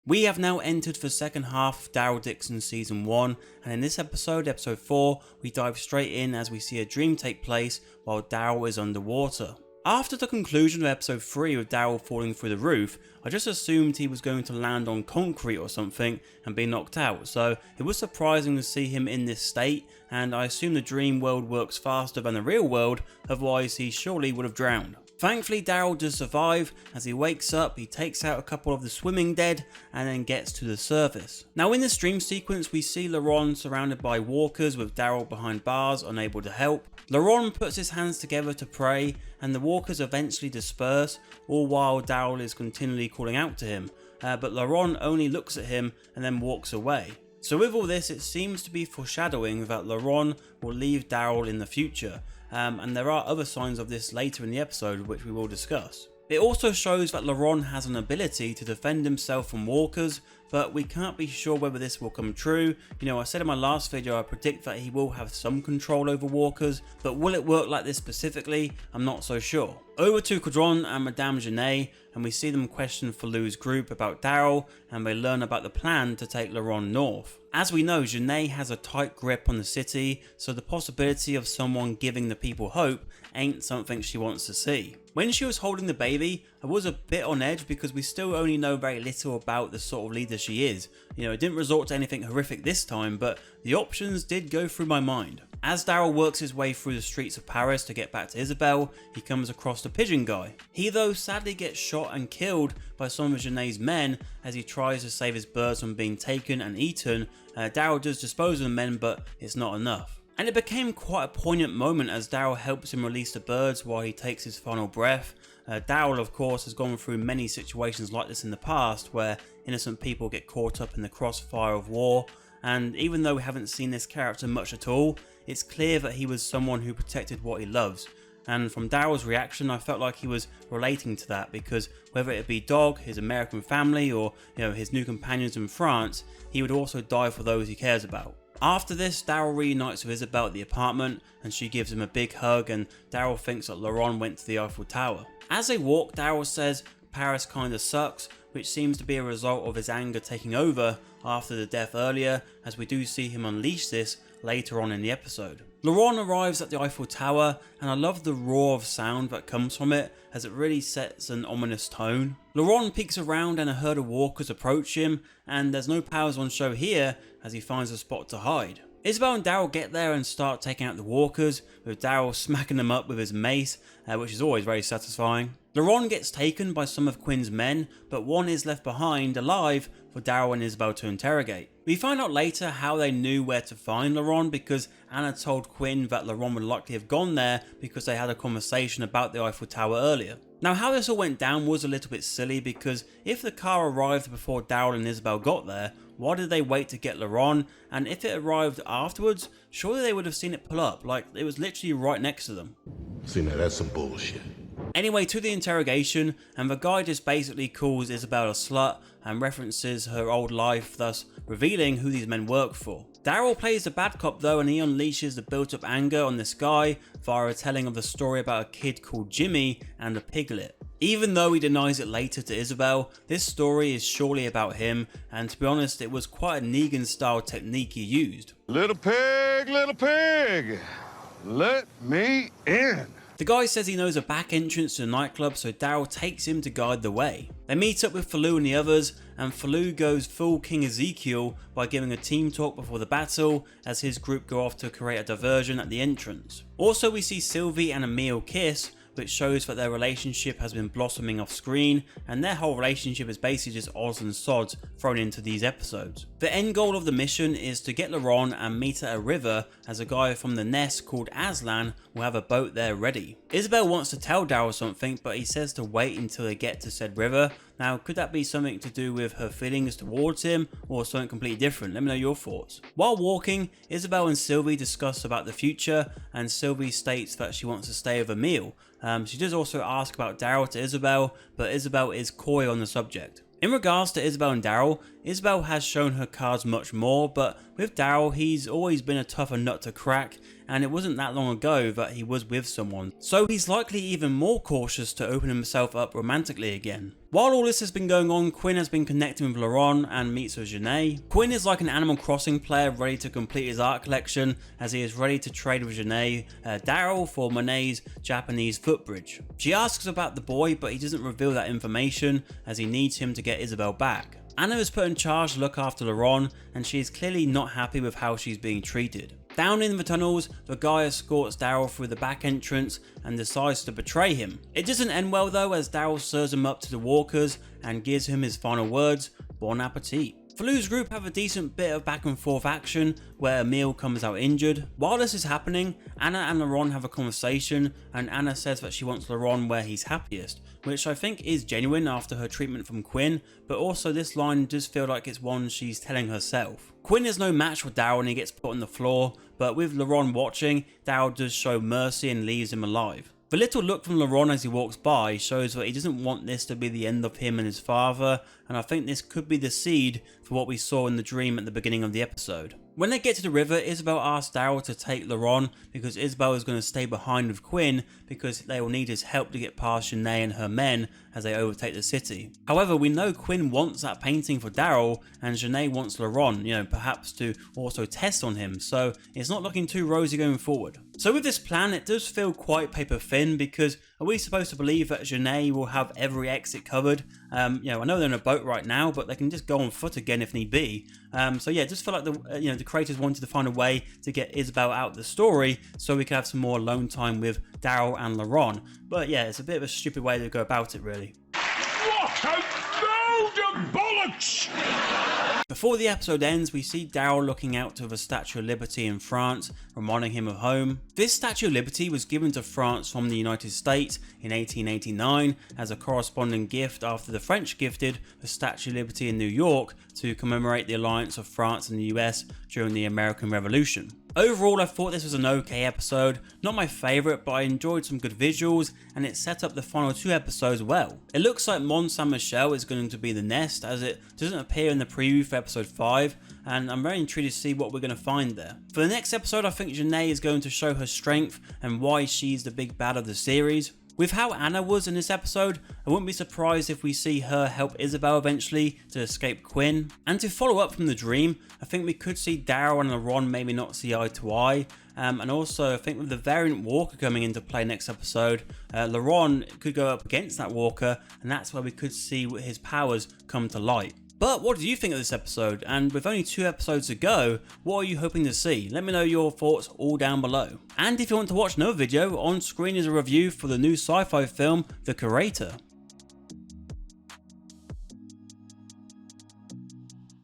We have now entered the second half of Daryl Dixon Season 1, and in this episode, episode 4, we dive straight in as we see a dream take place while Daryl is underwater. After the conclusion of episode 3 with Daryl falling through the roof, I just assumed he was going to land on concrete or something and be knocked out, so it was surprising to see him in this state, and I assume the dream world works faster than the real world, otherwise he surely would have drowned. Thankfully, Daryl does survive. As he wakes up, he takes out a couple of the swimming dead and then gets to the surface. Now in this dream sequence, we see LaRon surrounded by walkers with Daryl behind bars, unable to help. LaRon puts his hands together to pray and the walkers eventually disperse, all while Daryl is continually calling out to him, but LaRon only looks at him and then walks away. So with all this, it seems to be foreshadowing that LaRon will leave Daryl in the future. And there are other signs of this later in the episode which we will discuss. It also shows that LaRon has an ability to defend himself from walkers, but we can't be sure whether this will come true. You know, I said in my last video I predict that he will have some control over walkers, but will it work like this specifically? I'm not so sure. Over to Quadron and Madame Janae, and we see them question Falu's group about Daryl, and they learn about the plan to take LaRon north. As we know, Janae has a tight grip on the city, so the possibility of someone giving the people hope ain't something she wants to see. When she was holding the baby, I was a bit on edge because we still only know very little about the sort of leader she is. You know, it didn't resort to anything horrific this time, but the options did go through my mind. As Daryl works his way through the streets of Paris to get back to Isabel, he comes across the pigeon guy. He though sadly gets shot and killed by some of Janae's men as he tries to save his birds from being taken and eaten. Daryl does dispose of the men, but it's not enough. And it became quite a poignant moment as Daryl helps him release the birds while he takes his final breath. Daryl of course has gone through many situations like this in the past where innocent people get caught up in the crossfire of war, and even though we haven't seen this character much at all, it's clear that he was someone who protected what he loves. And from Daryl's reaction, I felt like he was relating to that, because whether it be Dog, his American family, or his new companions in France, he would also die for those he cares about. After this, Daryl reunites with Isabel at the apartment and she gives him a big hug, and Daryl thinks that LaRon went to the Eiffel Tower. As they walk, Daryl says Paris kinda sucks, which seems to be a result of his anger taking over after the death earlier, as we do see him unleash this later on in the episode. LaRon arrives at the Eiffel Tower, and I love the roar of sound that comes from it as it really sets an ominous tone. LaRon peeks around and a herd of walkers approach him, and there's no powers on show here as he finds a spot to hide. Isabel and Daryl get there and start taking out the walkers, with Daryl smacking them up with his mace, which is always very satisfying. LaRon gets taken by some of Quinn's men, but one is left behind alive for Daryl and Isabel to interrogate. We find out later how they knew where to find LaRon, because Anna told Quinn that LaRon would likely have gone there because they had a conversation about the Eiffel Tower earlier. Now how this all went down was a little bit silly, because if the car arrived before Daryl and Isabel got there, why did they wait to get LaRon? And if it arrived afterwards, surely they would have seen it pull up, like it was literally right next to them. See, now that's some bullshit. Anyway, to the interrogation, and the guy just basically calls Isabel a slut and references her old life, thus revealing who these men work for. Daryl plays the bad cop though, and he unleashes the built up anger on this guy via a telling of the story about a kid called Jimmy and a piglet. Even though he denies it later to Isabel, this story is surely about him, and to be honest, it was quite a Negan style technique he used. Little pig, let me in. The guy says he knows a back entrance to the nightclub, so Daryl takes him to guide the way. They meet up with Falu and the others, and Falu goes full King Ezekiel by giving a team talk before the battle as his group go off to create a diversion at the entrance. Also we see Sylvie and Emil kiss, which shows that their relationship has been blossoming off screen, and their whole relationship is basically just odds and sods thrown into these episodes. The end goal of the mission is to get LaRon and meet at a river, as a guy from the nest called Aslan will have a boat there ready. Isabel wants to tell Daryl something, but he says to wait until they get to said river. Now could that be something to do with her feelings towards him, or something completely different? Let me know your thoughts. While walking, Isabel and Sylvie discuss about the future, and Sylvie states that she wants to stay with Emil. She does also ask about Daryl to Isabel, but Isabel is coy on the subject. In regards to Isabel and Daryl, Isabel has shown her cards much more, but with Daryl, he's always been a tougher nut to crack, and it wasn't that long ago that he was with someone, so he's likely even more cautious to open himself up romantically again. While all this has been going on, Quinn has been connecting with Laurent and meets with Janae. Quinn is like an Animal Crossing player ready to complete his art collection, as he is ready to trade with Janae Daryl for Monet's Japanese footbridge. She asks about the boy, but he doesn't reveal that information as he needs him to get Isabel back. Anna is put in charge to look after Laurent, and she is clearly not happy with how she's being treated. Down in the tunnels, the guy escorts Daryl through the back entrance and decides to betray him. It doesn't end well though, as Daryl serves him up to the walkers and gives him his final words, bon appetit. Falu's group have a decent bit of back and forth action where Emile comes out injured. While this is happening, Anna and Laurent have a conversation, and Anna says that she wants Laurent where he's happiest, which I think is genuine after her treatment from Quinn, but also this line does feel like it's one she's telling herself. Quinn is no match for Daryl and he gets put on the floor, but with Laurent watching, Daryl does show mercy and leaves him alive. The little look from Laurent as he walks by shows that he doesn't want this to be the end of him and his father, and I think this could be the seed for what we saw in the dream at the beginning of the episode. When they get to the river, Isabel asks Daryl to take Laurent because Isabel is going to stay behind with Quinn because they will need his help to get past Janae and her men as they overtake the city. However, we know Quinn wants that painting for Daryl and Janae wants Laurent, perhaps to also test on him, so it's not looking too rosy going forward. So with this plan, it does feel quite paper thin because are we supposed to believe that Janae will have every exit covered? I know they're in a boat right now, but they can just go on foot again if need be. So yeah, just feel like the creators wanted to find a way to get Isabel out of the story so we could have some more alone time with Daryl and Laurent. But yeah, it's a bit of a stupid way to go about it, really. What a load of bollocks! Before the episode ends, we see Daryl looking out to the Statue of Liberty in France, reminding him of home. This Statue of Liberty was given to France from the United States in 1889 as a corresponding gift after the French gifted the Statue of Liberty in New York to commemorate the alliance of France and the US during the American Revolution. Overall, I thought this was an okay episode, not my favourite, but I enjoyed some good visuals and it set up the final 2 episodes well. It looks like Mont Saint-Michel is going to be the nest, as it doesn't appear in the preview for episode 5, and I'm very intrigued to see what we're going to find there. For the next episode, I think Janae is going to show her strength and why she's the big bad of the series. With how Anna was in this episode, I wouldn't be surprised if we see her help Isabel eventually to escape Quinn. And to follow up from the dream, I think we could see Daryl and Laurent maybe not see eye to eye. And also I think with the variant walker coming into play next episode, Laurent could go up against that walker, and that's where we could see his powers come to light. But what do you think of this episode? And with only 2 episodes to go, what are you hoping to see? Let me know your thoughts all down below. And if you want to watch another video, on screen is a review for the new sci-fi film, The Curator.